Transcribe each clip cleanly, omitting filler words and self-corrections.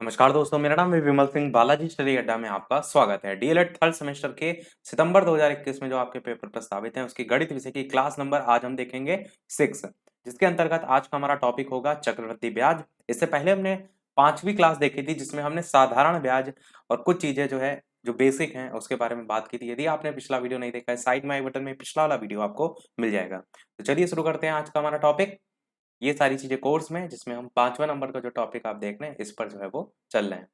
नमस्कार दोस्तों, मेरा नाम है विमल सिंह। बालाजी स्टडी अड्डा में आपका स्वागत है। डीएलएड थर्ड सेमेस्टर के सितंबर 2021 में जो आपके पेपर प्रस्तावित हैं उसकी गणित विषय की क्लास नंबर आज हम देखेंगे 6, जिसके अंतर्गत आज का हमारा टॉपिक होगा चक्रवृद्धि ब्याज। इससे पहले हमने 5वीं क्लास देखी थी जिसमें हमने साधारण ब्याज और कुछ चीजें जो है जो बेसिक हैं उसके बारे में बात की थी। यदि आपने पिछला वीडियो नहीं देखा है, साइड में आई बटन में पिछला वाला वीडियो आपको मिल जाएगा। तो चलिए शुरू करते हैं आज का हमारा टॉपिक। ये सारी चीजें कोर्स में जिसमें हम 5वां नंबर का जो टॉपिक आप देख रहे हैं इस पर जो है वो चल रहे हैं।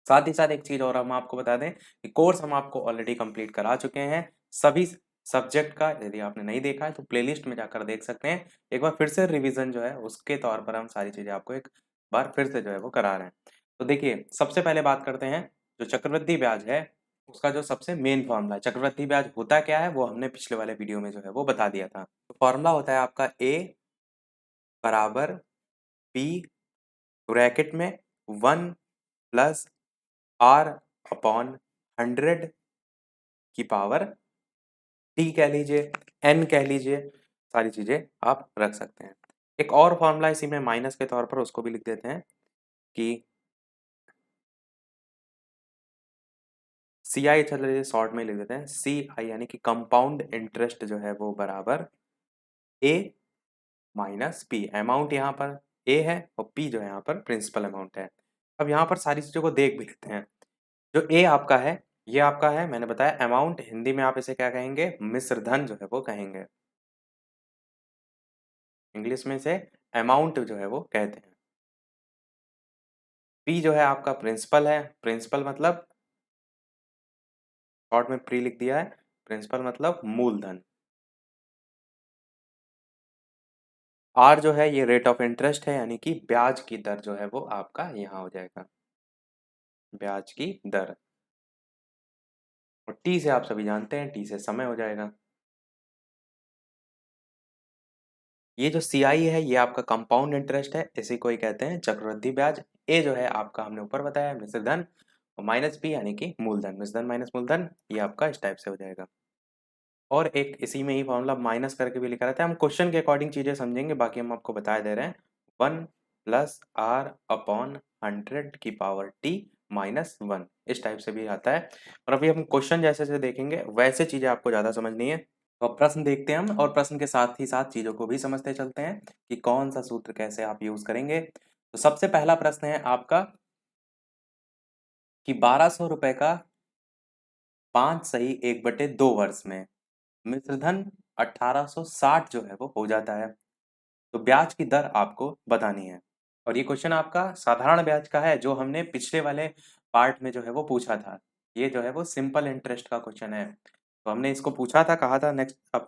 साथ ही साथ एक चीज और हम आपको बता दें कि कोर्स हम आपको ऑलरेडी कंप्लीट करा चुके हैं सभी सब्जेक्ट का। यदि आपने नहीं देखा है तो प्लेलिस्ट में जाकर देख सकते हैं। एक बार फिर से रिवीजन जो है उसके तौर पर हम सारी चीजें आपको एक बार फिर से जो है वो करा रहे हैं। तो देखिए, सबसे पहले बात करते हैं जो चक्रवृद्धि ब्याज है उसका जो सबसे मेन फॉर्मूला है। चक्रवृद्धि ब्याज होता क्या है वो हमने पिछले वाले वीडियो में जो है वो बता दिया था। तो फॉर्मूला होता है आपका ए बराबर बी ब्रैकेट में 1 + R/100 की पावर टी कह लीजिए, एन कह लीजिए, सारी चीजें आप रख सकते हैं। एक और फॉर्मूला इसी में माइनस के तौर पर उसको भी लिख देते हैं कि सी आई, चलिए शॉर्ट में लिख देते हैं सी आई, यानी कि कंपाउंड इंटरेस्ट जो है वो बराबर ए माइनस पी। अमाउंट यहाँ पर ए है और पी जो है यहाँ पर प्रिंसिपल अमाउंट है। अब यहाँ पर सारी चीजों को देख भी लेते हैं। जो ए आपका है ये आपका है, मैंने बताया अमाउंट, हिंदी में आप इसे क्या कहेंगे, मिश्र धन जो है वो कहेंगे। इंग्लिश में इसे अमाउंट जो है वो कहते हैं। पी जो है आपका प्रिंसिपल है, प्रिंसिपल मतलब शॉर्ट में प्री लिख दिया है, प्रिंसिपल मतलब मूलधन। आर जो है ये रेट ऑफ इंटरेस्ट है, यानी कि ब्याज की दर जो है वो आपका यहाँ हो जाएगा, ब्याज की दर। और टी से आप सभी जानते हैं, टी से समय हो जाएगा। ये जो सीआई है ये आपका कंपाउंड इंटरेस्ट है, इसी को ही कहते हैं चक्रवृद्धि ब्याज। ए जो है आपका हमने ऊपर बताया मिश्र धन, और माइनस पी यानी कि मूलधन, मिश्र धन माइनस मूलधन, ये आपका इस टाइप से हो जाएगा। और एक इसी में ही फॉर्मूला माइनस करके भी लिखा रहता है। हम क्वेश्चन के अकॉर्डिंग चीजें समझेंगे, बाकी हम आपको बता दे रहे हैं। 1 + R/100 की पावर टी -1, इस टाइप से भी आता है। और अभी हम क्वेश्चन जैसे जैसे देखेंगे वैसे चीजें आपको ज्यादा समझनी है। तो अब प्रश्न देखते हैं हम, और प्रश्न के साथ ही साथ चीजों को भी समझते चलते हैं कि कौन सा सूत्र कैसे आप यूज करेंगे। तो सबसे पहला प्रश्न है आपका कि 1200 रुपए का 5 सही 1/2 वर्ष में मिश्रधन 1860 जो है वो हो जाता है। तो ब्याज की दर आपको बतानी है। और ये क्वेश्चन आपका साधारण ब्याज का है जो हमने पिछले वाले पार्ट में जो है वो पूछा था। ये जो है वो सिंपल इंटरेस्ट का क्वेश्चन है। तो हमने इसको पूछा था, कहा था नेक्स्ट आप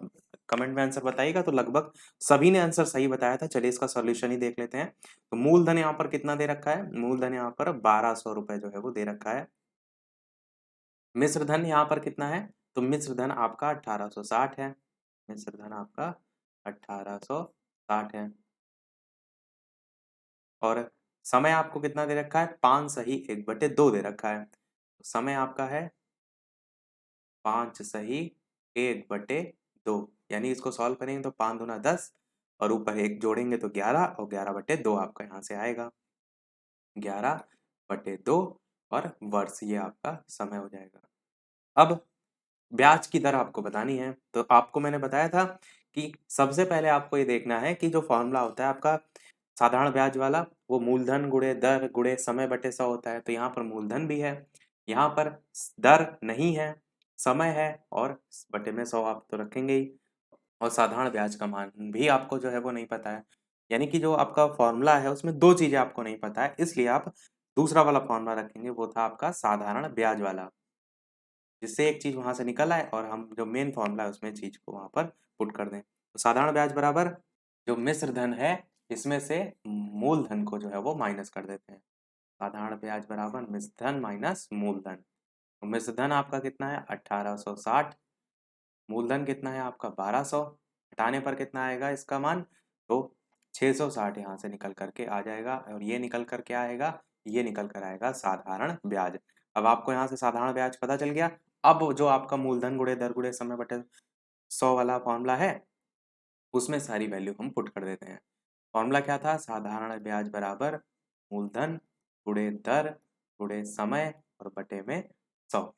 कमेंट में आंसर बताइएगा, तो लगभग सभी ने आंसर सही बताया था। चलिए इसका सॉल्यूशन ही देख लेते हैं। तो मूलधन यहाँ पर कितना दे रखा है, मूलधन यहाँ पर 1200 रुपए जो है वो दे रखा है। मिश्र धन यहाँ पर कितना है, तो मिश्र धन आपका 1860 है। मिश्र धन आपका 1860 है। और समय आपको कितना दे रखा है, 5 सही 1/2 दे रखा है। तो समय आपका है 5 सही 1/2, यानी इसको सॉल्व करेंगे तो 5 दूना 10, और ऊपर एक जोड़ेंगे तो 11, और 11/2 आपका यहाँ से आएगा, 11/2, और वर्ष ये आपका समय हो जाएगा। अब ब्याज की दर आपको बतानी है। तो आपको मैंने बताया था कि सबसे पहले आपको ये देखना है कि जो फॉर्मूला होता है आपका साधारण ब्याज वाला, वो मूलधन गुणे दर गुणे समय बटे 100 होता है। तो यहाँ पर मूलधन भी है, यहाँ पर दर नहीं है, समय है, और बटे में 100 आप तो रखेंगे ही। और साधारण ब्याज का मान भी आपको जो है वो नहीं पता है, यानी कि जो आपका फॉर्मूला है उसमें दो चीजें आपको नहीं पता है, इसलिए आप दूसरा वाला फॉर्मूला रखेंगे, वो था आपका साधारण ब्याज वाला, जिससे एक चीज वहां से निकल आए और हम जो मेन फॉर्मूला है उसमें चीज को वहां पर पुट कर दें। तो साधारण ब्याज बराबर जो मिश्र धन है इसमें से मूलधन को जो है वो माइनस कर देते हैं। साधारण ब्याज बराबर मिश्र धन माइनस मूलधन। तो मिश्र धन आपका कितना है 1860, मूलधन कितना है आपका 1200, हटाने पर कितना आएगा इसका मान, तो 660 यहाँ से निकल करके आ जाएगा। और ये निकल कर क्या आएगा, ये निकल कर आएगा साधारण ब्याज। अब आपको यहाँ से साधारण ब्याज पता चल गया। अब जो आपका मूलधन गुणे दर गुणे समय बटे 100 वाला फॉर्मूला है उसमें सारी वैल्यू हम पुट कर देते हैं। फॉर्मूला क्या था, साधारण ब्याज बराबर मूलधन गुणे दर गुणे समय और बटे में 100।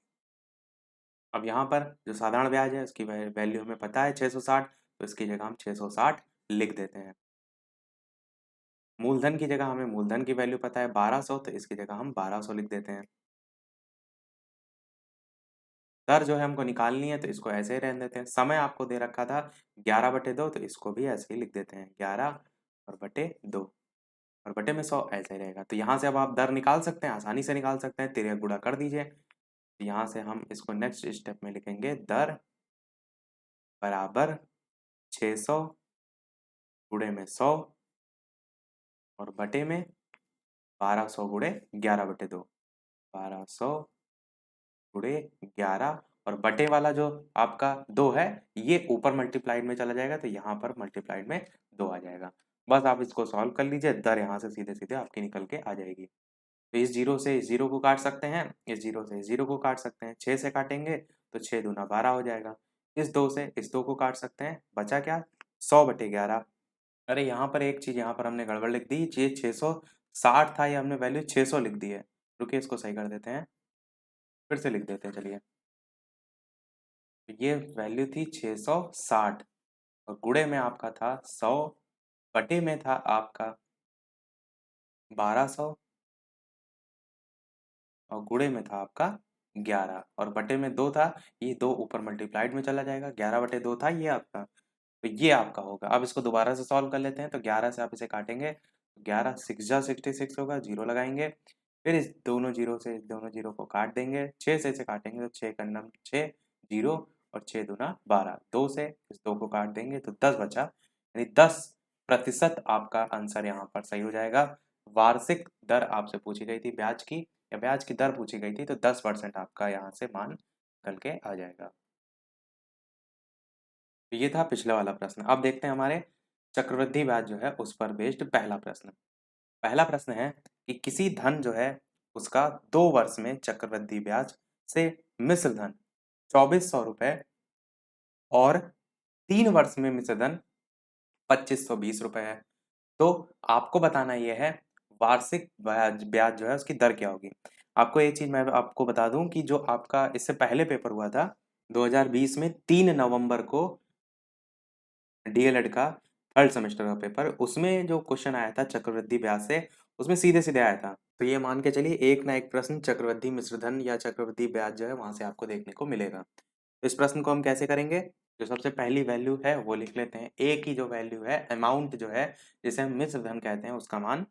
अब यहाँ पर जो साधारण ब्याज है उसकी वैल्यू हमें पता है 660, तो इसकी जगह हम 660 लिख देते हैं। मूलधन की जगह हमें मूलधन की वैल्यू पता है 1200, तो इसकी जगह हम 1200 लिख देते हैं। दर जो है हमको निकालनी है तो इसको ऐसे ही रहने देते हैं। समय आपको दे रखा था 11/2, तो इसको भी ऐसे ही लिख देते हैं 11 और बटे 2 और बटे में 100 ऐसे ही रहेगा। तो यहाँ से अब आप दर निकाल सकते हैं, आसानी से निकाल सकते हैं, 13 गुणा कर दीजिए। तो यहाँ से हम इसको नेक्स्ट स्टेप में लिखेंगे, दर बराबर 600 गुणे में 100 और बटे में 1200 गुणे 11/2। 1200 गुणे 11 और बटे वाला जो आपका 2 है ये ऊपर मल्टीप्लाइड में चला जाएगा, तो यहाँ पर मल्टीप्लाइड में 2 आ जाएगा। बस आप इसको सॉल्व कर लीजिए, दर यहाँ से सीधे सीधे आपकी निकल के आ जाएगी। तो इस जीरो से इस जीरो को काट सकते हैं, इस जीरो से इस जीरो को काट सकते हैं, 6 से काटेंगे तो 6 दूना 12 हो जाएगा। इस 2 से इस 2 को काट सकते हैं, बचा क्या 100/11। अरे यहाँ पर एक चीज यहाँ पर हमने गड़बड़ लिख दी, ये 660 था, ये हमने वैल्यू 600 लिख दी है। रुकिए इसको सही कर देते हैं, फिर से लिख देते हैं चलिए। ये वैल्यू थी 660 और गुणे में आपका था 100, बटे में था आपका 1200 और गुणे में था आपका 11 और बटे में 2 था। ये 2 ऊपर मल्टीप्लाइड में चला जाएगा, 11/2 था ये आपका, तो ये आपका होगा। अब इसको दोबारा से सॉल्व कर लेते हैं, तो 11 से आप इसे काटेंगे, 11 6 जा 66 होगा, जीरो लगाएंगे, फिर इस दोनों जीरो से इस दोनों जीरो को काट देंगे, 6 से इसे काटेंगे तो 6 करना 6 जीरो और 6 दूना 12, 2 से इस 2 को काट देंगे तो 10 बचा, यानी 10% आपका आंसर यहाँ पर सही हो जाएगा। वार्षिक दर आपसे पूछी गई थी ब्याज की, या ब्याज की दर पूछी गई थी, तो 10% आपका यहाँ से मान निकल के आ जाएगा। तो ये था पिछला वाला प्रश्न। अब देखते हैं हमारे चक्रवृद्धि ब्याज जो है उस पर बेस्ड पहला प्रश्न। पहला प्रश्न है कि किसी धन जो है उसका 2 वर्ष में चक्रवृद्धि ब्याज से मिश्र धन 2400 रुपए और 3 वर्ष में मिश्र धन 2520 रुपए है। तो आपको बताना यह है वार्षिक ब्याज ब्याज जो है उसकी दर क्या होगी। आपको एक चीज मैं आपको बता दूं कि जो आपका इससे पहले पेपर हुआ था 2020 में 3 नवंबर को, डीएलएड का थर्ड सेमेस्टर का पेपर, उसमें जो क्वेश्चन आया था चक्रवृद्धि ब्याज से, उसमें सीधे सीधे आया था। तो ये मान के चलिए एक ना एक प्रश्न चक्रवृद्धि मिश्रधन या चक्रवृद्धि ब्याज जो है वहां से आपको देखने को मिलेगा। तो इस प्रश्न को हम कैसे करेंगे, जो सबसे पहली वैल्यू है वो लिख लेते हैं। ए की जो वैल्यू है, अमाउंट जो है जिसे हम मिश्र धन कहते हैं, उसका मान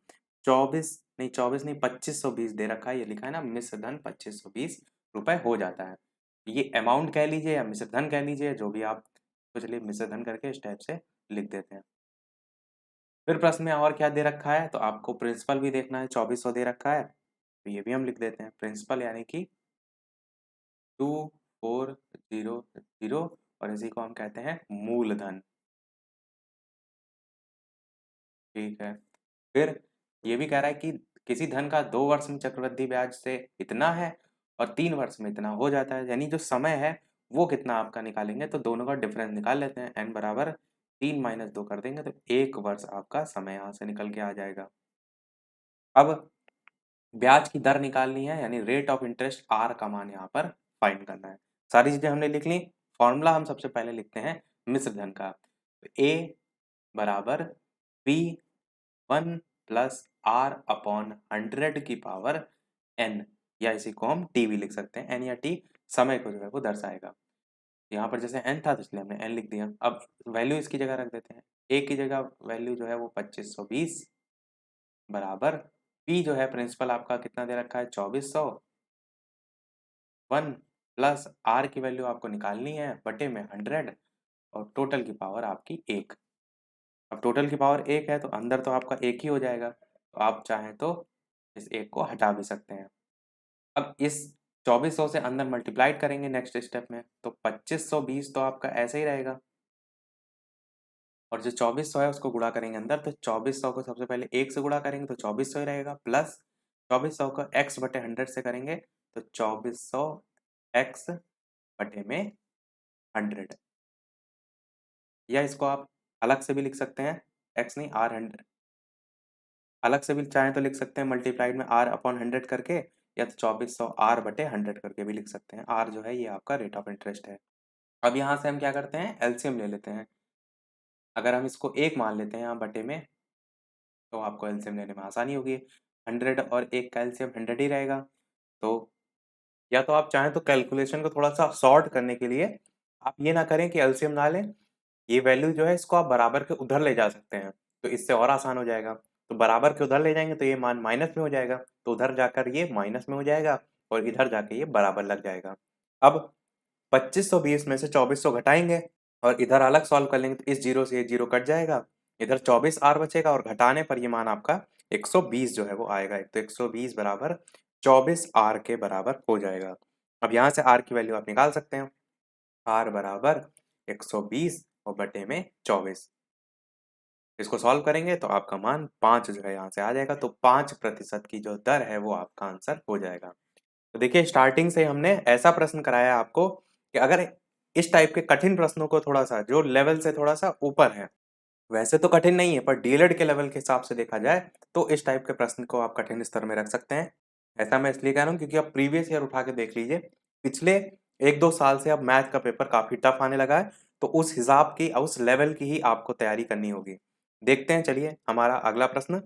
24 नहीं 2520 दे रखा है, ये लिखा है ना मिश्र धन 2520 रुपए हो जाता है। ये अमाउंट कह लीजिए या मिश्र धन कह लीजिए, जो भी आप, तो चलिए मिश्र धन करके इस टाइप से लिख देते हैं। फिर प्रश्न में और क्या दे रखा है, तो आपको प्रिंसिपल भी देखना है, 2400 दे रखा है, तो ये भी हम लिख देते हैं प्रिंसिपल, यानी कि 2400 और इसी को हम कहते हैं मूलधन। ठीक है। फिर ये भी कह रहा है कि किसी धन का 2 वर्ष में चक्रवृद्धि ब्याज से इतना है और 3 वर्ष में इतना हो जाता है, यानी जो समय है वो कितना आपका निकालेंगे, तो दोनों का डिफरेंस निकाल लेते हैं। n बराबर 3 - 2 कर देंगे तो 1 वर्ष आपका समय यहाँ से निकल के आ जाएगा। अब ब्याज की दर निकालनी है, यानी रेट ऑफ इंटरेस्ट आर का मान यहाँ पर फाइंड करना है। सारी चीजें हमने लिख ली। फॉर्मूला हम सबसे पहले लिखते हैं मिश्र धन का, ए बराबर बी 1+r/100 या इसी को हम टी भी लिख सकते हैं। एन या टी समय को जो है वो दर्शाएगा। यहाँ पर जैसे एन था तो इसलिए हमने एन लिख दिया। अब वैल्यू इसकी जगह रख देते हैं। ए की जगह वैल्यू जो है वो 2520 बराबर पी जो है प्रिंसिपल आपका कितना दे रखा है 2400, 1+r की वैल्यू आपको निकालनी है बटे में 100 और टोटल की पावर आपकी 1। अब टोटल की पावर 1 है तो अंदर तो आपका 1 ही हो जाएगा, तो आप चाहें तो इस 1 को हटा भी सकते हैं। अब इस 2400 से अंदर मल्टीप्लाइड करेंगे नेक्स्ट स्टेप में, तो 2520 तो आपका ऐसे ही रहेगा और जो 2400 है उसको गुणा करेंगे अंदर, तो 2400 को सबसे पहले 1 से गुणा करेंगे तो 2400 ही रहेगा, प्लस 2400 को x बटे 100 से करेंगे तो 2400 x बटे में 100, या इसको आप अलग से भी लिख सकते हैं, x नहीं r 100 अलग से भी चाहें तो लिख सकते हैं मल्टीप्लाइड में आर अपॉन 100 करके, या तो 2400 आर बटे 100 करके भी लिख सकते हैं। आर जो है ये आपका रेट ऑफ इंटरेस्ट है। अब यहाँ से हम क्या करते हैं, एलसीएम ले लेते हैं। अगर हम इसको 1 मान लेते हैं यहाँ बटे में, तो आपको एलसीएम लेने में आसानी होगी। 100 और 1 का एलसीएम 100 ही रहेगा। तो या तो आप चाहें तो कैलकुलेशन को थोड़ा-सा शॉर्ट करने के लिए आप ये ना करें कि एलसीएम ना लें, ये वैल्यू जो है इसको आप बराबर के उधर ले जा सकते हैं, तो इससे और आसान हो जाएगा। तो बराबर के उधर ले जाएँगे तो ये मान माइनस में हो जाएगा, तो उधर जाकर ये माइनस में हो जाएगा और इधर जाके ये बराबर लग जाएगा। अब 2520 में से 2400 घटाएँगे और इधर अलग सॉल्व कर लेंगे तो इस 0 से ये 0 कट जाएगा। इधर 24 आर बचेगा और घटाने पर ये मान आपका 120 जो है वो आएगा। तो 120 बराबर 24 आर के बराबर हो जाएगा। अब यहाँ से आर की वैल्यू आप निकाल सकते हैं। आर बराबर 120 और बटे में 24। इसको सॉल्व करेंगे तो आपका मान 5 जो है यहाँ से आ जाएगा। तो 5% की जो दर है वो आपका आंसर हो जाएगा। तो देखिए स्टार्टिंग से हमने ऐसा प्रश्न कराया आपको कि अगर इस टाइप के कठिन प्रश्नों को थोड़ा-सा जो लेवल से थोड़ा-सा ऊपर है, वैसे तो कठिन नहीं है पर डीएलएड के लेवल के हिसाब से देखा जाए तो इस टाइप के प्रश्न को आप कठिन स्तर में रख सकते हैं। ऐसा मैं इसलिए कह रहा हूँ क्योंकि आप प्रीवियस ईयर उठा के देख लीजिए। पिछले 1-2 साल से अब मैथ का पेपर काफ़ी टफ आने लगा है, तो उस हिसाब की उस लेवल की ही आपको तैयारी करनी होगी। देखते हैं चलिए हमारा अगला प्रश्न।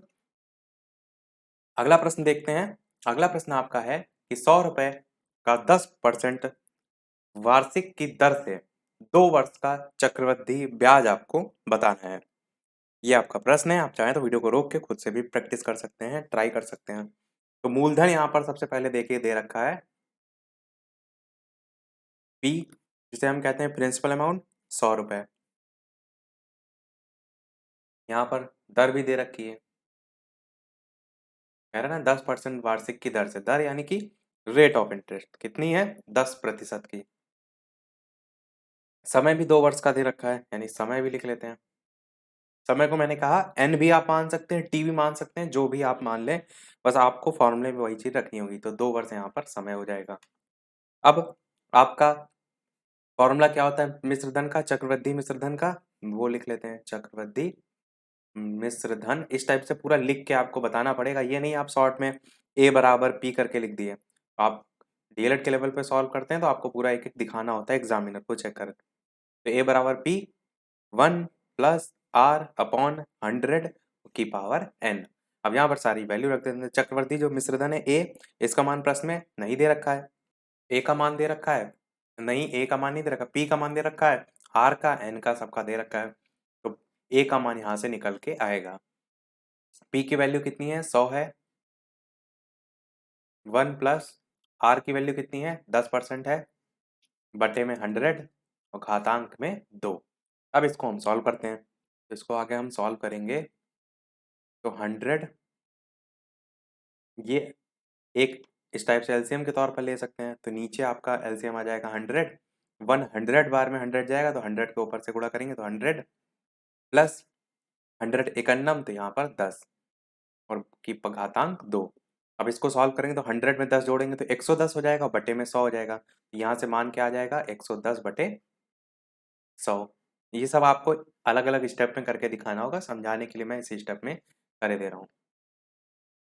अगला प्रश्न देखते हैं। अगला प्रश्न आपका है कि ₹100 का 10% वार्षिक की दर से 2 वर्ष का चक्रवृद्धि ब्याज आपको बताना है। ये आपका प्रश्न है, आप चाहें तो वीडियो को रोक के खुद से भी प्रैक्टिस कर सकते हैं, ट्राई कर सकते हैं। तो मूलधन यहाँ पर सबसे पहले देखिए दे रखा है P, जिसे हम कहते हैं प्रिंसिपल अमाउंट ₹100। यहाँ पर दर भी दे रखी है। कह रहा है ना 10% वार्षिक की दर से, दर यानी कि रेट ऑफ इंटरेस्ट कितनी है 10% की। समय भी 2 वर्ष का दे रखा है, यानी समय भी लिख लेते हैं। समय को मैंने कहा एन भी आप मान सकते हैं, टी भी मान सकते हैं, जो भी आप मान लें, बस आपको फॉर्मूले में वही चीज रखनी होगी। तो 2 वर्ष यहाँ पर समय हो जाएगा। अब आपका फॉर्मूला क्या होता है मिश्र धन का, चक्रवृद्धि मिश्र धन का, वो लिख लेते हैं चक्रवृद्धि मिश्र धन। इस टाइप से पूरा लिख के आपको बताना पड़ेगा, ये नहीं आप शॉर्ट में ए बराबर पी करके लिख दिए। आप डीएलएड के लेवल पे सॉल्व करते हैं तो आपको पूरा एक एक दिखाना होता है एग्जामिनर को चेक कर। तो ए बराबर पी 1 प्लस आर अपॉन 100 की पावर एन। अब यहाँ पर सारी वैल्यू रख देते हैं। चक्रवर्ती जो मिश्रधन है ए, इसका मान प्रश्न में नहीं दे रखा है। ए का मान दे रखा है नहीं, ए का मान नहीं दे रखा, पी का मान दे रखा है, आर का एन का सबका दे रखा है। तो ए का मान यहाँ से निकल के आएगा। पी की वैल्यू कितनी है 100 है, 1 प्लस आर की वैल्यू कितनी है 10% है, बटे में 100 और घातांक में 2। अब इसको हम सॉल्व करते हैं। तो इसको आगे हम सॉल्व करेंगे तो 100 ये एक इस टाइप से एलसीएम के तौर पर ले सकते हैं। तो नीचे आपका एलसीएम आ जाएगा 100, 100 बार में 100 जाएगा तो 100 के ऊपर से गुणा करेंगे तो 100 प्लस 100 एकन्नम, तो यहाँ पर 10 और की घातांक 2। अब इसको सॉल्व करेंगे तो 100 में 10 जोड़ेंगे तो 110 हो जाएगा, बटे में 100 हो जाएगा। यहाँ से मान क्या आ जाएगा 110 बटे 100। ये सब आपको अलग-अलग स्टेप में करके दिखाना होगा, समझाने के लिए मैं इसी स्टेप में करे दे रहा हूँ।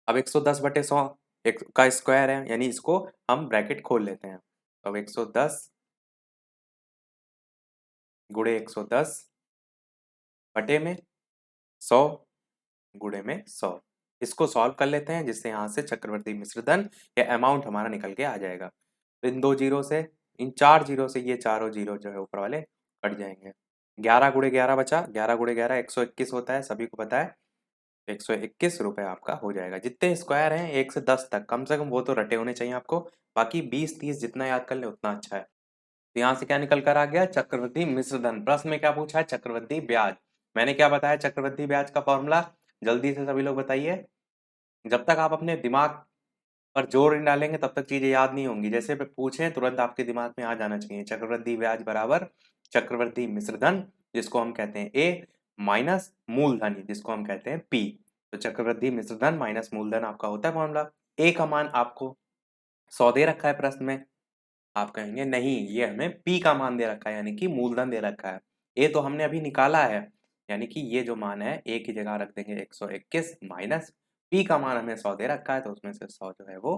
अब 110 बटे 100 एक का स्क्वायर है, यानी इसको हम ब्रैकेट खोल लेते हैं। अब 110 गुणे 110 बटे में 100 गुणे में 100। इसको सॉल्व कर लेते हैं जिससे यहाँ से चक्रवर्ती मिश्रधन या अमाउंट हमारा निकल के आ जाएगा। तो इन 2 जीरो से, इन 4 जीरो से ये चारों जीरो जो है ऊपर वाले कट जाएंगे। 11 गुणे 11 बचा, 11 गुणे 11 121 होता है, सभी को पता है। 121 रुपए आपका हो जाएगा। जितने स्क्वायर हैं 1 से 10 तक कम से कम वो तो रटे होने चाहिए आपको। बाकी 20-30 जितना याद कर ले उतना अच्छा है। तो यहाँ से क्या निकल कर आ गया चक्रवृद्धि मिश्रधन। प्रश्न में क्या पूछा है चक्रवृद्धि ब्याज। मैंने क्या बताया चक्रवृद्धि ब्याज का फॉर्मूला, जल्दी से सभी लोग बताइए। जब तक आप अपने दिमाग पर जोर नहीं डालेंगे तब तक चीजें याद नहीं होंगी। जैसे पूछे तुरंत आपके दिमाग में आ जाना चाहिए। चक्रवृद्धि ब्याज बराबर चक्रवृद्धि मिश्रधन जिसको हम कहते हैं ए माइनस मूलधन जिसको हम कहते हैं पी। तो चक्रवृद्धि मिश्रधन माइनस मूलधन आपका होता है फॉर्मूला। ए का मान आपको 100 दे रखा है प्रश्न में, आप कहेंगे नहीं ये हमें पी का मान दे रखा है यानी कि मूलधन दे रखा है। ए तो हमने अभी निकाला है, यानी कि ये जो मान है ए की जगह रख देंगे 121 माइनस पी का मान हमें 100 दे रखा है तो उसमें से 100 जो है वो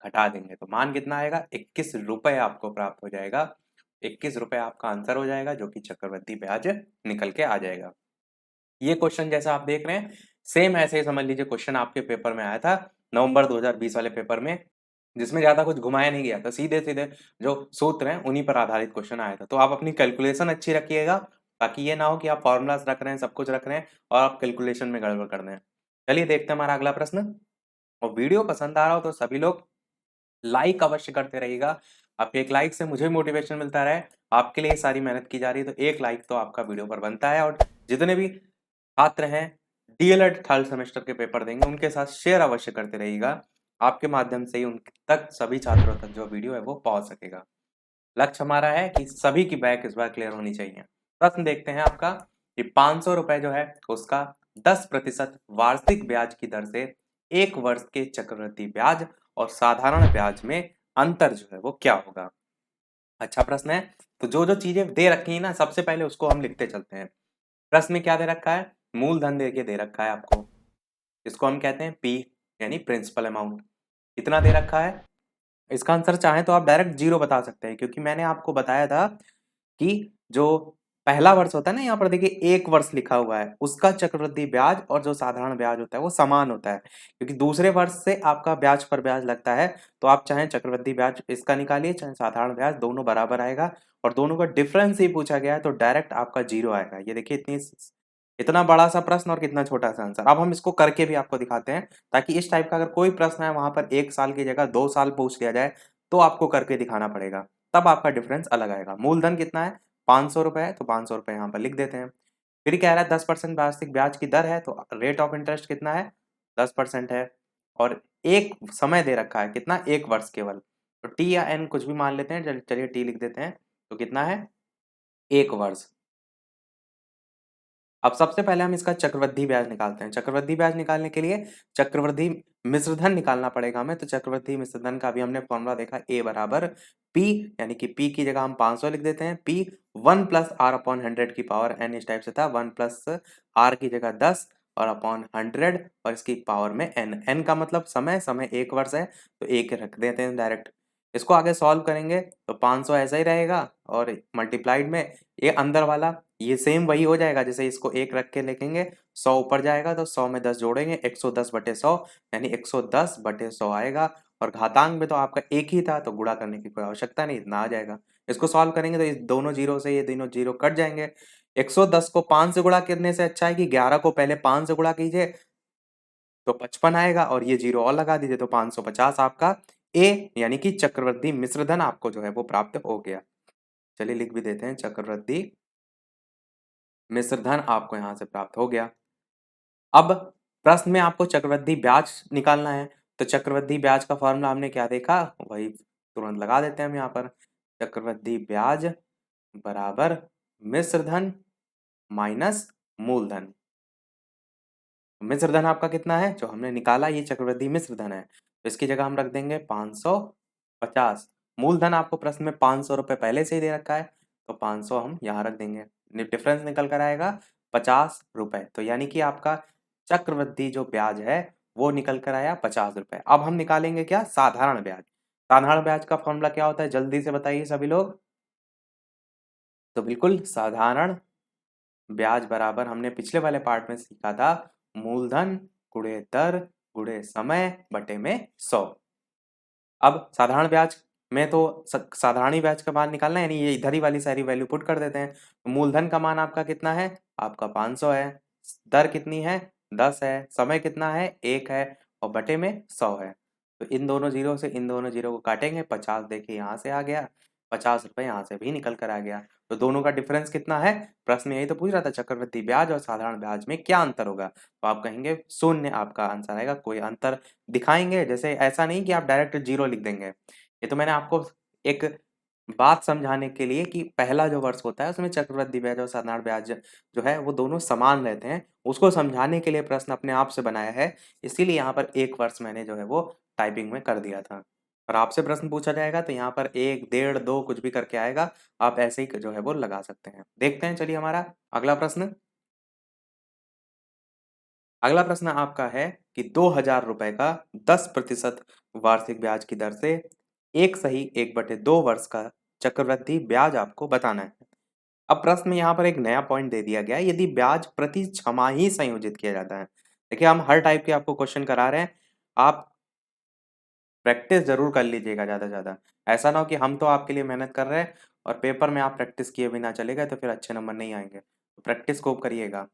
घटा देंगे तो मान कितना आएगा, 21 रुपए आपको प्राप्त हो जाएगा। 21 रुपए आपका आंसर हो जाएगा जो कि चक्रवृद्धि ब्याज निकल के आ जाएगा। ये क्वेश्चन जैसा आप देख रहे हैं सेम ऐसे ही समझ लीजिए क्वेश्चन आपके पेपर में आया था नवंबर 2020 वाले पेपर में, जिसमें ज्यादा कुछ घुमाया नहीं गया था, सीधे सीधे जो सूत्र हैं उन्हीं पर आधारित क्वेश्चन आया था। तो आप अपनी कैलकुलेशन अच्छी रखिएगा ताकि ये ना हो कि आप फॉर्मूलाज रख रहे हैं, सब कुछ रख रहे हैं और आप कैलकुलेशन में गड़बड़ कर दें। चलिए देखते हैं हमारा अगला प्रश्न। और वीडियो पसंद आ रहा हो तो सभी लोग लाइक अवश्य करते रहिएगा। आपके एक लाइक से मुझे मोटिवेशन मिलता रहे, आपके लिए सारी मेहनत की जा रही है तो एक लाइक तो आपका वीडियो पर बनता है। और जितने भी छात्र हैं डीएलएड थर्ड सेमेस्टर के पेपर देंगे उनके साथ शेयर अवश्य करते रहिएगा। आपके माध्यम से ही उन तक सभी छात्रों तक जो वीडियो है वो पहुंच सकेगा। लक्ष्य हमारा है कि सभी की बैक इस बार क्लियर होनी चाहिए। प्रश्न देखते हैं आपका कि 500 रुपए जो है उसका 10% वार्षिक ब्याज की दर से 1 वर्ष के चक्रवृद्धि ब्याज और साधारण ब्याज में अंतर जो है वो क्या होगा। अच्छा प्रश्न है। तो जो जो चीजें दे रखी है ना सबसे पहले उसको हम लिखते चलते हैं। प्रश्न में क्या दे रखा है, मूलधन दे रखा है आपको, इसको हम कहते हैं पी यानी प्रिंसिपल अमाउंट। कितना दे रखा है, इसका आंसर चाहे तो आप डायरेक्ट जीरो बता सकते हैं क्योंकि मैंने आपको बताया था कि जो पहला वर्ष होता है ना, यहाँ पर देखिए 1 वर्ष लिखा हुआ है, उसका चक्रवृद्धि ब्याज और जो साधारण ब्याज होता है वो समान होता है क्योंकि दूसरे वर्ष से आपका ब्याज पर ब्याज लगता है। तो आप चाहे चक्रवृद्धि ब्याज इसका निकालिए चाहे साधारण ब्याज, दोनों बराबर आएगा और दोनों का डिफरेंस ही पूछा गया है तो डायरेक्ट आपका जीरो आएगा। ये देखिए इतना बड़ा सा प्रश्न और कितना छोटा सा आंसर। अब हम इसको करके भी आपको दिखाते हैं ताकि इस टाइप का अगर कोई प्रश्न है वहां पर 1 साल की जगह 2 साल पूछ लिया जाए तो आपको करके दिखाना पड़ेगा, तब आपका डिफरेंस अलग आएगा। मूलधन कितना है, 500 रुपए है तो 500 रुपए यहाँ पर लिख देते हैं। फिर कह रहा है 10% वार्षिक ब्याज की दर है तो रेट ऑफ इंटरेस्ट कितना है, 10% है। और एक समय दे रखा है कितना, 1 वर्ष केवल, तो टी या एन कुछ भी मान लेते हैं, चलिए टी लिख देते हैं। तो कितना है, 1 वर्ष। अब सबसे पहले हम इसका चक्रवृद्धि ब्याज निकालते हैं। चक्रवृद्धि ब्याज निकालने के लिए चक्रवृद्धि मिश्रधन निकालना पड़ेगा हमें। तो चक्रवृद्धि मिश्रधन का भी हमने फॉर्मूला देखा, ए बराबर पी, यानी कि पी की जगह हम 500 लिख देते हैं। पी 1+r/100 की पावर एन इस टाइप से था, 1+r की जगह 10 और अपॉन 100 और इसकी पावर में एन। एन का मतलब समय, समय 1 वर्ष है तो एक रख देते हैं डायरेक्ट। इसको आगे सॉल्व करेंगे तो 500 ऐसा ही रहेगा और मल्टीप्लाइड में ये अंदर वाला ये सेम वही हो जाएगा, जैसे इसको एक रख के लिखेंगे 100 ऊपर जाएगा तो 100 में 10 जोड़ेंगे 110/100 यानी 110/100 आएगा। और घातांक में तो आपका एक ही था तो गुणा करने की कोई आवश्यकता नहीं, इतना आ जाएगा। इसको सॉल्व करेंगे तो इस दोनों जीरो से ये दोनों जीरो कट जाएंगे। 110 को 5 से गुणा करने से अच्छा है कि 11 को पहले 5 से गुणा कीजिए तो 55 आएगा और ये जीरो और लगा दीजिए तो 550 आपका ए यानी कि चक्रवृद्धि मिश्रधन आपको जो है वो प्राप्त हो गया। चलिए लिख भी देते हैं, चक्रवृद्धि मिश्रधन आपको यहाँ से प्राप्त हो गया। अब प्रश्न में आपको चक्रवृद्धि ब्याज निकालना है तो चक्रवृद्धि ब्याज का फॉर्मूला हमने क्या देखा वही तुरंत लगा देते हैं हम यहाँ पर। चक्रवृद्धि ब्याज बराबर मिश्रधन माइनस मूलधन। मिश्रधन आपका कितना है जो हमने निकाला, ये चक्रवृद्धि मिश्रधन है तो इसकी जगह हम रख देंगे 550। मूलधन आपको प्रश्न में 500 रुपए पहले से ही दे रखा है तो 500 हम यहाँ रख देंगे। डिफरेंस निकल कर आएगा 50 रुपए, तो यानी कि आपका चक्रवृद्धि जो ब्याज है वो निकल कर आया 50 रुपए। अब हम निकालेंगे क्या, साधारण ब्याज। साधारण ब्याज का फॉर्मूला क्या होता है जल्दी से बताइए सभी लोग। तो बिल्कुल साधारण ब्याज बराबर हमने पिछले वाले पार्ट में सीखा था, मूलधन गुणे दर गुणे समय बटे में 100। अब साधारण ब्याज में तो साधारण ब्याज का मान निकालना है यानी ये इधर ही वाली सारी वैल्यू पुट कर देते हैं। तो मूलधन का मान आपका कितना है, आपका 500 है। दर कितनी है, 10 है। समय कितना है, 1 है और बटे में 100 है। तो इन दोनों जीरो से इन दोनों जीरो को काटेंगे, 50 देखिए यहाँ से आ गया, 50 रुपए यहाँ से भी निकल कर आ गया। तो दोनों का डिफरेंस कितना है, प्रश्न में यही तो पूछ रहा था, चक्रवृद्धि ब्याज और साधारण ब्याज में क्या अंतर होगा। तो आप कहेंगे शून्य आपका आंसर आएगा, कोई अंतर दिखाएंगे। जैसे ऐसा नहीं कि आप डायरेक्ट जीरो लिख देंगे, ये तो मैंने आपको एक बात समझाने के लिए कि पहला जो वर्ष होता है उसमें चक्रवृद्धि ब्याज और साधारण ब्याज जो है वो दोनों समान रहते हैं, उसको समझाने के लिए प्रश्न अपने आप से बनाया है। इसीलिए यहाँ पर 1 वर्ष मैंने जो है वो टाइपिंग में कर दिया था। और आपसे प्रश्न पूछा जाएगा तो यहाँ पर 1, 1.5, 2 कुछ भी करके आएगा, आप ऐसे ही जो है वो लगा सकते हैं। देखते हैं चलिए हमारा अगला प्रश्न। अगला प्रश्न आपका है कि 2,000 रुपए का 10% वार्षिक ब्याज की दर से 1/2 वर्ष का चक्रवृद्धि ब्याज आपको बताना है। अब प्रश्न में यहाँ पर एक नया पॉइंट दे दिया गया है, यदि ब्याज प्रति छमाही संयोजित किया जाता है। देखिए हम हर टाइप के आपको क्वेश्चन करा रहे हैं, आप प्रैक्टिस जरूर कर लीजिएगा ज़्यादा से ज़्यादा। ऐसा ना हो कि हम तो आपके लिए मेहनत कर रहे हैं और पेपर में आप प्रैक्टिस किए बिना चले गए तो फिर अच्छे नंबर नहीं आएंगे। तो प्रैक्टिस खूब करिएगा।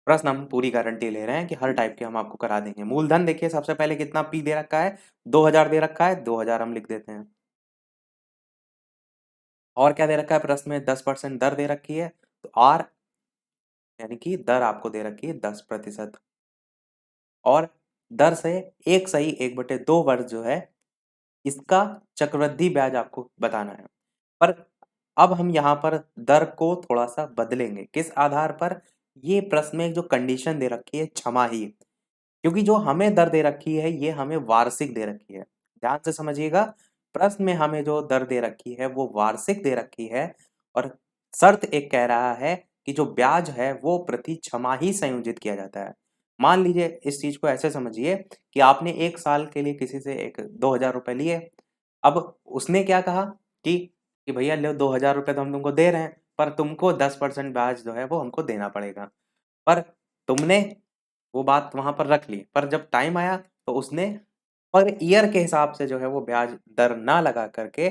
प्रश्न हम पूरी गारंटी ले रहे हैं कि हर टाइप के हम आपको करा देंगे। मूलधन देखिए सबसे पहले कितना पी दे रखा है, 2,000 दे रखा है, 2,000 हम लिख देते हैं। और क्या दे रखा है प्रश्न में, 10% दर दे रखी है, तो आर यानी कि दर आपको दे रखी है 10%। और दर से 1/2 वर्ष जो है इसका चक्रवृद्धि ब्याज आपको बताना है। पर अब हम यहाँ पर दर को थोड़ा-सा बदलेंगे। किस आधार पर? ये प्रश्न में जो कंडीशन दे रखी है छमाही, क्योंकि जो हमें दर दे रखी है ये हमें वार्षिक दे रखी है। ध्यान से समझिएगा, प्रश्न में हमें जो दर दे रखी है वो वार्षिक दे रखी है और शर्त एक कह रहा है कि जो ब्याज है वो प्रति छमाही संयोजित किया जाता है। मान लीजिए इस चीज़ को ऐसे समझिए कि आपने 1 साल के लिए किसी से एक 2,000 रुपए लिए। अब उसने क्या कहा कि भैया लो 2,000 रुपए तो हम तुमको दे रहे हैं, पर तुमको 10% ब्याज जो है वो हमको देना पड़ेगा। पर तुमने वो बात वहाँ पर रख ली, पर जब टाइम आया तो उसने पर ईयर के हिसाब से जो है वो ब्याज दर ना लगा करके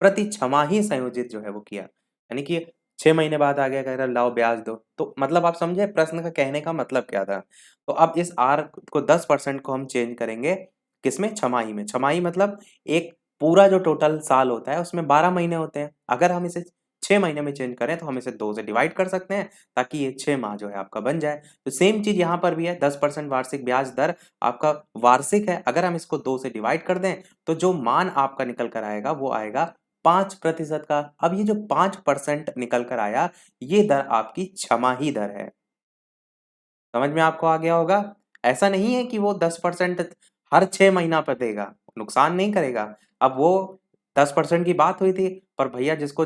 प्रति छमाही संयोजित जो है वो किया। यानी कि 6 महीने बाद आ गया कह रहा लाओ ब्याज दो। तो मतलब आप समझे प्रश्न का कहने का मतलब क्या था? तो अब इस आर को 10% को हम चेंज करेंगे किसमें? छमाही में। छमाही मतलब एक पूरा जो टोटल साल होता है उसमें 12 महीने होते हैं। अगर हम इसे 6 महीने में चेंज करें तो हम इसे 2 से डिवाइड कर सकते हैं ताकि ये 6 माह जो है आपका बन जाए। तो सेम चीज़ यहाँ पर भी है, 10% वार्षिक ब्याज दर आपका वार्षिक है। अगर हम इसको 2 से डिवाइड कर दें तो जो मान आपका निकल कर आएगा वो आएगा 5% का। अब ये जो 5% निकल कर आया ये दर आपकी छमाही दर है। समझ में आपको आ गया होगा? ऐसा नहीं है कि वो 10% हर 6 महीना पर देगा, नुकसान नहीं करेगा। अब वो 10% की बात हुई थी, पर भैया जिसको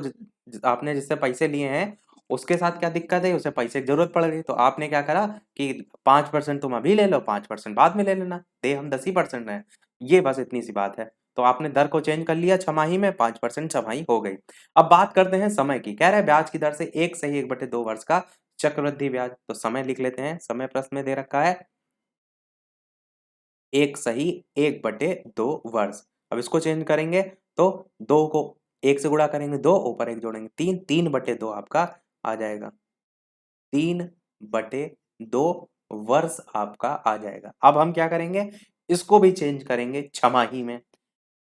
आपने जिससे पैसे लिए हैं, उसके साथ क्या दिक्कत है? उसे पैसे की ज़रूरत पड़ गई, तो आपने क्या करा कि 5% तुम अभी ले लो, 5% बाद में ले लेना, दे हम 10 ही परसेंट रहे हैं। ये बस इतनी सी बात है। तो आपने दर को चेंज कर लिया छमाही में, 5% छमाही हो गई। अब बात करते हैं समय की। कह रहा है ब्याज की दर से 1/2 वर्ष का चक्रवृद्धि ब्याज। तो समय लिख लेते हैं, समय प्रश्न में दे रखा है 1/2 वर्ष। अब इसको चेंज करेंगे तो 2 को 1 से गुणा करेंगे 2, ऊपर 1 जोड़ेंगे 3, 3/2 आपका आ जाएगा। 3/2 वर्ष आपका आ जाएगा। अब हम क्या करेंगे? इसको भी चेंज करेंगे छमाही में।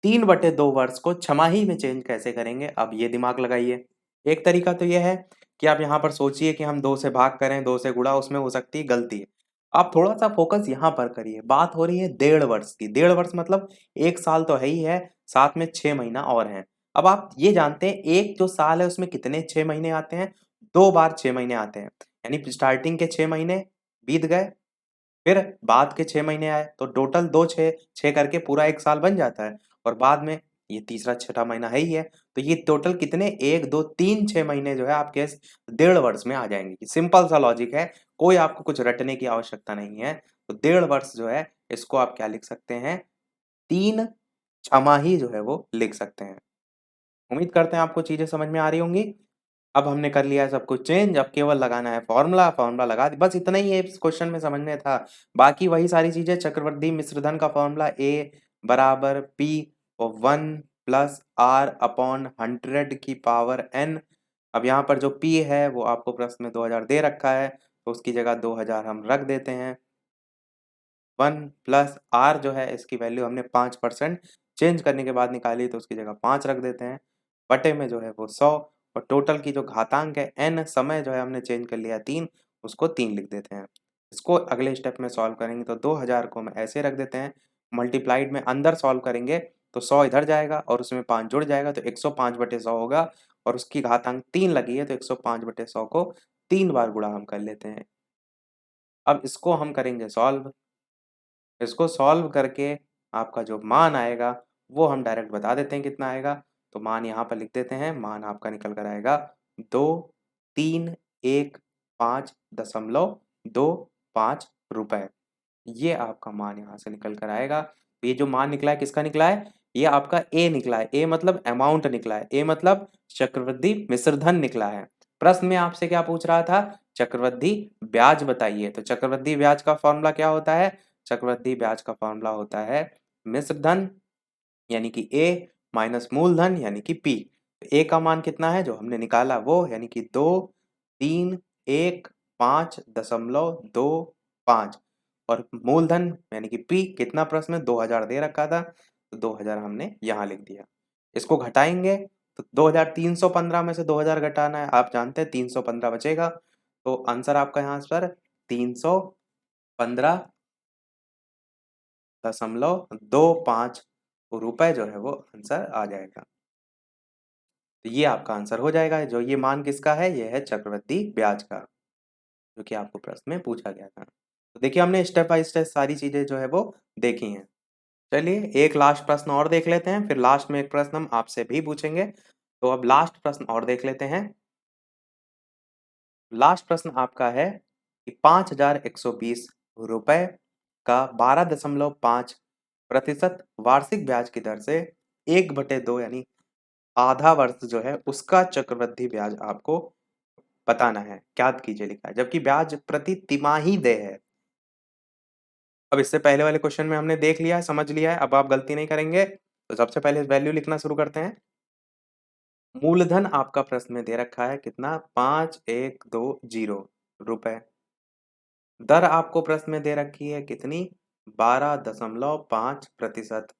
3/2 वर्ष को छमाही में चेंज कैसे करेंगे? अब ये दिमाग लगाइए। एक तरीका तो ये है कि आप यहाँ पर सोचिए कि हम 2 से भाग करें, 2 से गुणा, उसमें हो सकती है गलती। आप थोड़ा-सा फ़ोकस यहाँ पर करिए। बात हो रही है 1.5 वर्ष की। 1.5 वर्ष मतलब 1 साल तो है ही है, साथ में 6 महीना और हैं। अब आप ये जानते हैं एक जो साल है उसमें कितने 6 महीने आते हैं? 2 बार 6 महीने आते हैं। यानी स्टार्टिंग के 6 महीने बीत गए, फिर बाद के 6 महीने आए, तो टोटल 2 6 6 करके पूरा 1 साल बन जाता है और बाद में ये तीसरा छठा महीना है ही है। तो ये टोटल कितने 1 2 3 6 महीने जो है आपके इस 1.5 वर्ष में आ जाएँगे। सिंपल सा लॉजिक है, कोई आपको कुछ रटने की आवश्यकता नहीं है। तो 1.5 वर्ष जो है इसको आप क्या लिख सकते हैं? 3 छमाही जो है वो लिख सकते हैं। उम्मीद करते हैं आपको चीज़ें समझ में आ रही होंगी। अब हमने कर लिया है सब कुछ चेंज, अब केवल लगाना है फ़ॉर्मूला, फ़ॉर्मूला लगा दी बस इतना ही है इस क्वेश्चन में समझने था। बाकी वही सारी चीज़ें चक्रवृद्धि मिश्रधन का फ़ॉर्मूला A बराबर P और 1 प्लस R अपॉन 100 की पावर n। अब यहाँ पर जो P है वो आपको प्रश्न में 2000 दे रखा है, तो उसकी जगह 2000 हम रख देते हैं। 1 प्लस R जो है इसकी वैल्यू हमने 5% चेंज करने के बाद निकाली तो उसकी जगह 5 रख देते हैं। बटे में जो है वो 100 और टोटल की जो घातांक है n समय जो है हमने चेंज कर लिया 3, उसको 3 लिख देते हैं। इसको अगले स्टेप में सॉल्व करेंगे तो 2000 को हम ऐसे रख देते हैं, मल्टीप्लाइड में अंदर सॉल्व करेंगे तो 100 इधर जाएगा और उसमें 5 जुड़ जाएगा तो 105/100 होगा और उसकी घातांक 3 लगी है तो 105/100 को 3 बार गुणा हम कर लेते हैं। अब इसको हम करेंगे सॉल्व। इसको सॉल्व करके आपका जो मान आएगा वो हम डायरेक्ट बता देते हैं कितना आएगा। तो मान यहाँ पर लिख देते हैं, मान आपका निकल कर आएगा 2315.25 रुपए। ये आपका मान यहाँ से निकल कर आएगा। तो ये जो मान निकला है किसका निकला है? ये आपका ए निकला है। ए मतलब अमाउंट निकला है। ए मतलब चक्रवृद्धि मिश्र धन निकला है। प्रश्न में आपसे क्या पूछ रहा था? चक्रवृद्धि ब्याज बताइए। तो चक्रवृद्धि ब्याज का फॉर्मूला क्या होता है? चक्रवृद्धि ब्याज का फॉर्मूला होता है मिश्र धन यानी कि ए माइनस मूलधन यानी कि पी। ए का मान कितना है जो हमने निकाला वो, यानी कि 2, 3, 1, 5.25 और मूलधन यानी कि पी कितना, प्रश्न में 2000 दे रखा था तो 2000 हमने यहाँ लिख दिया। इसको घटाएंगे तो 2315 में से 2000 घटाना है, आप जानते हैं 315 बचेगा। तो आंसर आपका यहाँ पर 315.25 रुपए जो है वो आंसर आ जाएगा। तो ये आपका आंसर हो जाएगा। जो ये मान किसका है? ये है चक्रवृद्धि ब्याज का, जो कि आपको प्रश्न में पूछा गया था। तो देखिए हमने स्टेप बाय स्टेप सारी चीजें जो है वो देखी हैं। चलिए एक लास्ट प्रश्न और देख लेते हैं, फिर लास्ट में एक प्रश्न हम आपसे भी पूछेंगे। तो अब लास्ट प्रश्न और देख लेते हैं। लास्ट प्रश्न आपका है कि 5120 रुपए का 12.5% वार्षिक ब्याज की दर से 1/2 यानी आधा वर्ष जो है उसका चक्रवृद्धि ब्याज आपको बताना है। ज्ञात कीजिए लिखा है, जबकि ब्याज प्रति तिमाही देय है। अब इससे पहले वाले क्वेश्चन में हमने देख लिया है, समझ लिया है, अब आप गलती नहीं करेंगे। तो सबसे पहले वैल्यू लिखना शुरू करते हैं। मूलधन आपका प्रश्न में दे रखा है कितना? 5120 रुपए। दर आपको प्रश्न में दे रखी है कितनी? 12.5%।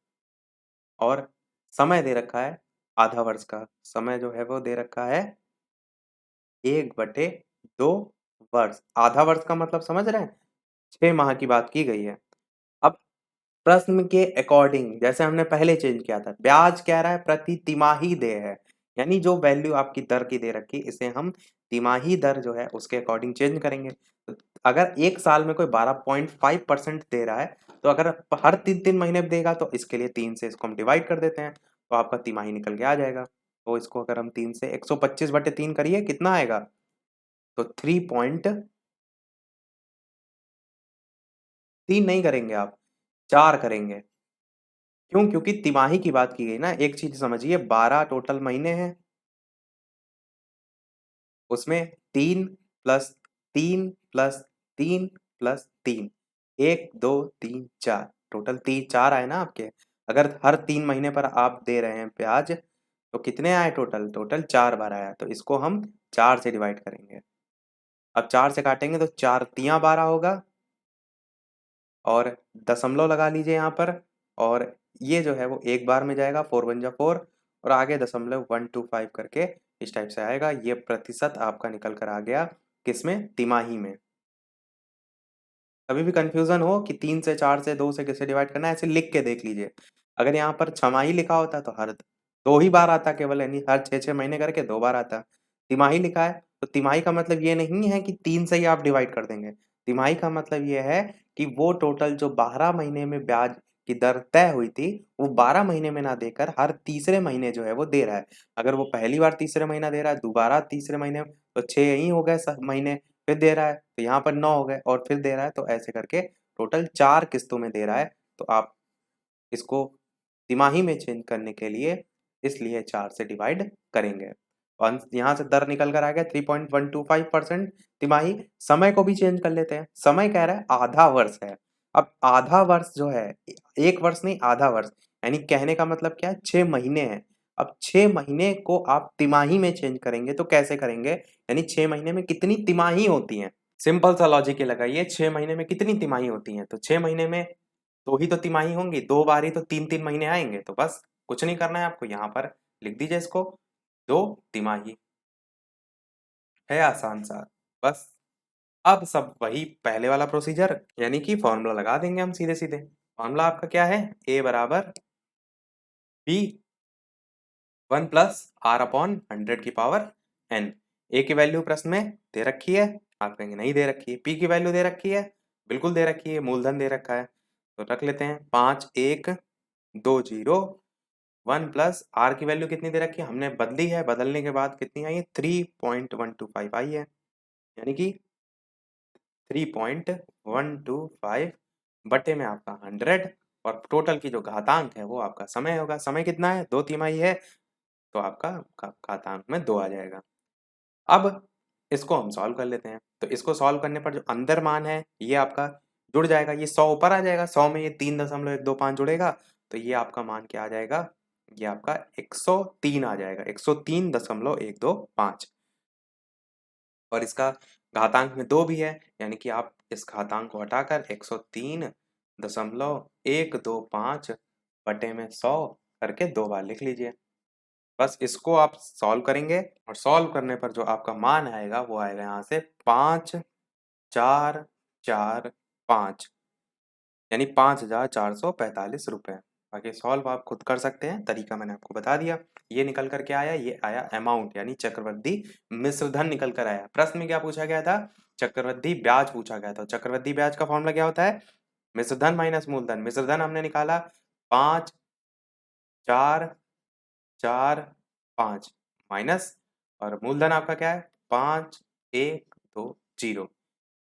और समय दे रखा है आधा वर्ष का। समय जो है वो दे रखा है 1/2 वर्ष। आधा वर्ष का मतलब समझ रहे हैं? 6 माह की बात की गई है। अब प्रश्न के अकॉर्डिंग जैसे हमने पहले चेंज किया था, ब्याज कह रहा है प्रति तिमाही देय है, यानी जो वैल्यू आपकी दर की दे रखी इसे हम तिमाही दर जो है उसके अकॉर्डिंग चेंज करेंगे। तो अगर एक साल में कोई 12.5% दे रहा है तो अगर हर 3-3 महीने में देगा तो इसके लिए 3 से इसको हम डिवाइड कर देते हैं तो आपका तिमाही निकल के आ जाएगा। तो इसको अगर हम 3 से 125/3 करिए कितना आएगा? तो 3 नहीं करेंगे आप, 4 करेंगे। क्यों? क्योंकि तिमाही की बात की गई ना। एक चीज समझिए, 12 टोटल महीने हैं, उसमें 3 प्लस 3 प्लस 3 प्लस 3, 1, 2, 3, 4 टोटल 4 आए ना आपके। अगर हर 3 महीने पर आप दे रहे हैं ब्याज तो कितने आए टोटल? टोटल 4 बार आया। तो इसको हम 4 से डिवाइड करेंगे। अब 4 से काटेंगे तो 4 तिया 12 होगा और दशमलव लगा लीजिए यहाँ पर। और ये जो है वो एक बार में जाएगा, 4 1 जा 4 और आगे दशमलव 125 करके इस टाइप से आएगा। ये प्रतिशत आपका निकल कर आ गया किसमें? तिमाही में। कभी भी कंफ्यूजन हो कि 3 से 4 से 2 से किसे डिवाइड करना है, ऐसे लिख के देख लीजिए। अगर यहाँ पर छमाही लिखा होता तो हर 2 ही बार आता केवल, यानी हर 6-6 महीने करके 2 बार आता। तिमाही लिखा है तो तिमाही का मतलब ये नहीं है कि 3 से ही आप डिवाइड कर देंगे। तिमाही का मतलब ये है कि वो टोटल जो 12 महीने में ब्याज की दर तय हुई थी वो 12 महीने में ना देकर हर तीसरे महीने जो है वो दे रहा है। अगर वो पहली बार तीसरे महीना दे रहा है, दोबारा तीसरे महीने, तो 6 ही हो गए महीने, फिर दे रहा है तो यहाँ पर 9 हो गए और फिर दे रहा है, तो ऐसे करके टोटल 4 किस्तों में दे रहा है। तो आप इसको तिमाही में चेंज करने के लिए इसलिए 4 से डिवाइड करेंगे। और यहाँ से दर निकल कर आ गया 3.125% तिमाही। समय को भी चेंज कर लेते हैं। समय कह रहा है आधा वर्ष है। अब आधा वर्ष जो है, एक वर्ष नहीं आधा वर्ष, यानी कहने का मतलब क्या है? 6 महीने हैं। अब 6 महीने को आप तिमाही में चेंज करेंगे तो कैसे करेंगे? यानी 6 महीने में कितनी तिमाही होती हैं? सिंपल सा लॉजिक ये लगाइए, 6 महीने में कितनी तिमाही होती हैं? तो 6 महीने में 2 ही तो तिमाही होंगी, 2 बार ही तो 3-3 महीने आएंगे। तो बस कुछ नहीं करना है आपको, यहाँ पर लिख दीजिए इसको, 2 तिमाही। है आसान सा। बस अब सब वही पहले वाला प्रोसीजर, यानी कि फॉर्मूला लगा देंगे हम सीधे सीधे। फॉर्मूला आपका क्या है? ए बराबर बी 1 + r/100 ए की वैल्यू प्रश्न में दे रखी है, आप कहेंगे नहीं दे रखी है। पी की वैल्यू दे रखी है, बिल्कुल दे रखी है, मूलधन दे रखा है। तो रख लेते हैं 5120। 1 + r की वैल्यू कितनी दे रखी है? हमने बदली है, बदलने के बाद कितनी आई है? 3.125 आई है, यानी कि 3.125 बटे में आपका 100 और टोटल की जो घातांक है वो आपका समय होगा। समय कितना है? 2 तिमाही है, तो आपका घातांक में 2 आ जाएगा। अब इसको हम सॉल्व कर लेते हैं। तो इसको सॉल्व करने पर जो अंदर मान है ये आपका जुड़ जाएगा, ये 100 ऊपर आ जाएगा, 100 में ये 3.125 जुड़ेगा, तो ये आपका मान क्या आ जाएगा? ये आपका 103 आ जाएगा, 103.125। और इसका घातांक में 2 भी है, यानी कि आप इस घातांक को हटाकर 103.125 बटे में 100 करके 2 बार लिख लीजिए। बस इसको आप सॉल्व करेंगे और सॉल्व करने पर जो आपका मान आएगा वो आएगा यहाँ से 5445, यानी 5445 रुपए। बाकी सॉल्व आप खुद कर सकते हैं, तरीका मैंने आपको बता दिया। ये निकल कर के आया, ये आया अमाउंट यानी चक्रवृद्धि मिश्रधन निकल कर आया। प्रश्न में क्या पूछा गया था? चक्रवृद्धि ब्याज पूछा गया था। चक्रवृद्धि ब्याज का फॉर्मूला क्या होता है? मिश्रधन माइनस मूलधन। मिश्रधन हमने निकाला 5445 माइनस, और मूलधन आपका क्या है? 5120।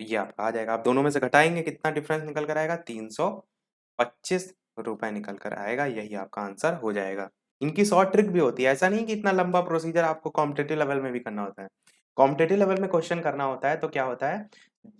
ये आपका आ जाएगा। आप दोनों में से घटाएंगे, कितना डिफरेंस निकल कर आएगा? 325 रुपए निकल कर आएगा। यही आपका आंसर हो जाएगा। इनकी शॉर्ट ट्रिक भी होती है, ऐसा नहीं कि इतना लंबा प्रोसीजर आपको कॉम्पिटिटिव लेवल में भी करना होता है। कॉम्पिटिटिव लेवल में क्वेश्चन करना होता है तो क्या होता है,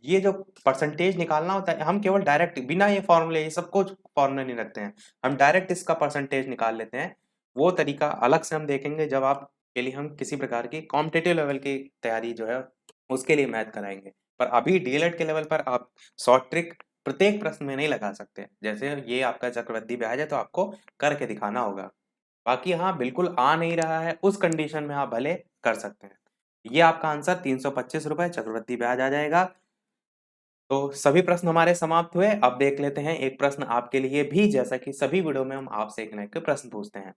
ये जो परसेंटेज निकालना होता है, हम केवल डायरेक्ट बिना ये फॉर्मूले, ये सब कुछ फॉर्मूले नहीं रखते हैं, हम डायरेक्ट इसका परसेंटेज निकाल लेते हैं। वो तरीका अलग से हम देखेंगे जब आपके लिए हम किसी प्रकार की कॉम्पिटिटिव लेवल की तैयारी जो है उसके लिए मैथ कराएंगे। पर अभी डीएलएड के लेवल पर आप शॉर्ट ट्रिक प्रत्येक प्रश्न में नहीं लगा सकते। जैसे ये आपका चक्रवृद्धि ब्याज है तो आपको करके दिखाना होगा। बाकी हाँ, बिल्कुल आ नहीं रहा है उस कंडीशन में आप भले कर सकते हैं। ये आपका आंसर 325 रुपए चक्रवृद्धि ब्याज आ जाएगा। तो सभी प्रश्न हमारे समाप्त हुए। अब देख लेते हैं एक प्रश्न आपके लिए भी, जैसा कि सभी वीडियो में हम आपसे एक न एक प्रश्न पूछते हैं।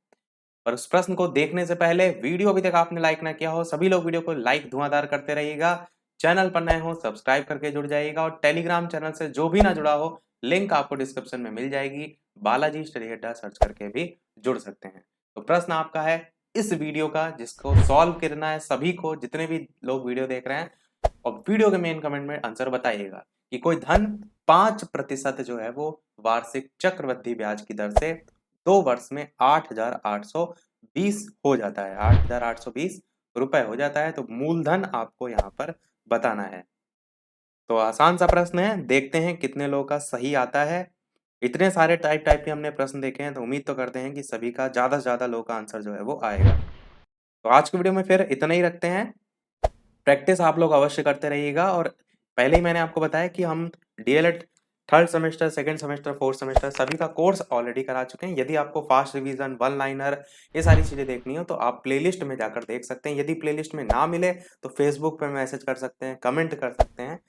और उस प्रश्न को देखने से पहले वीडियो अभी तक आपने लाइक ना किया हो, सभी लोग वीडियो को लाइक धुआंधार करते रहिएगा। चैनल पर नए हो सब्सक्राइब करके जुड़ जाइएगा, और टेलीग्राम चैनल से जो भी ना जुड़ा हो लिंक आपको डिस्क्रिप्शन में मिल जाएगी। बालाजी स्टडी अड्डा सर्च करके भी जुड़ सकते हैं। तो प्रश्न आपका है इस वीडियो का, जिसको सॉल्व करना है सभी को, जितने भी लोग वीडियो देख रहे हैं, और वीडियो के मेन कमेंट में आंसर बताइएगा कि कोई धन 5% जो है वो वार्षिक चक्रवृद्धि ब्याज की दर से 2 वर्ष में 8,820 हो जाता है, 8,820 रुपए हो जाता है, तो मूलधन आपको यहाँ पर बताना है। तो आसान सा प्रश्न है, देखते हैं कितने लोगों का सही आता है। इतने सारे टाइप टाइप के हमने प्रश्न देखे हैं, तो उम्मीद तो करते हैं कि सभी का ज्यादा से ज्यादा लोगों का आंसर जो है वो आएगा। तो आज की वीडियो में फिर इतना ही रखते हैं। प्रैक्टिस आप लोग अवश्य करते रहिएगा, और पहले ही मैंने आपको बताया कि हम DElEd third semester, second semester, fourth semester सभी का कोर्स ऑलरेडी करा चुके हैं। यदि आपको फास्ट रिवीजन, वन लाइनर, ये सारी चीजें देखनी हो तो आप प्लेलिस्ट में जाकर देख सकते हैं। यदि प्लेलिस्ट में ना मिले तो फेसबुक पे मैसेज कर सकते हैं, कमेंट कर सकते हैं,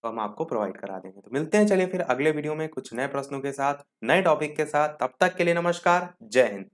तो हम आपको प्रोवाइड करा देंगे। तो मिलते हैं चलिए फिर अगले वीडियो में कुछ नए प्रश्नों के साथ, नए टॉपिक के साथ। तब तक के लिए नमस्कार, जय हिंद।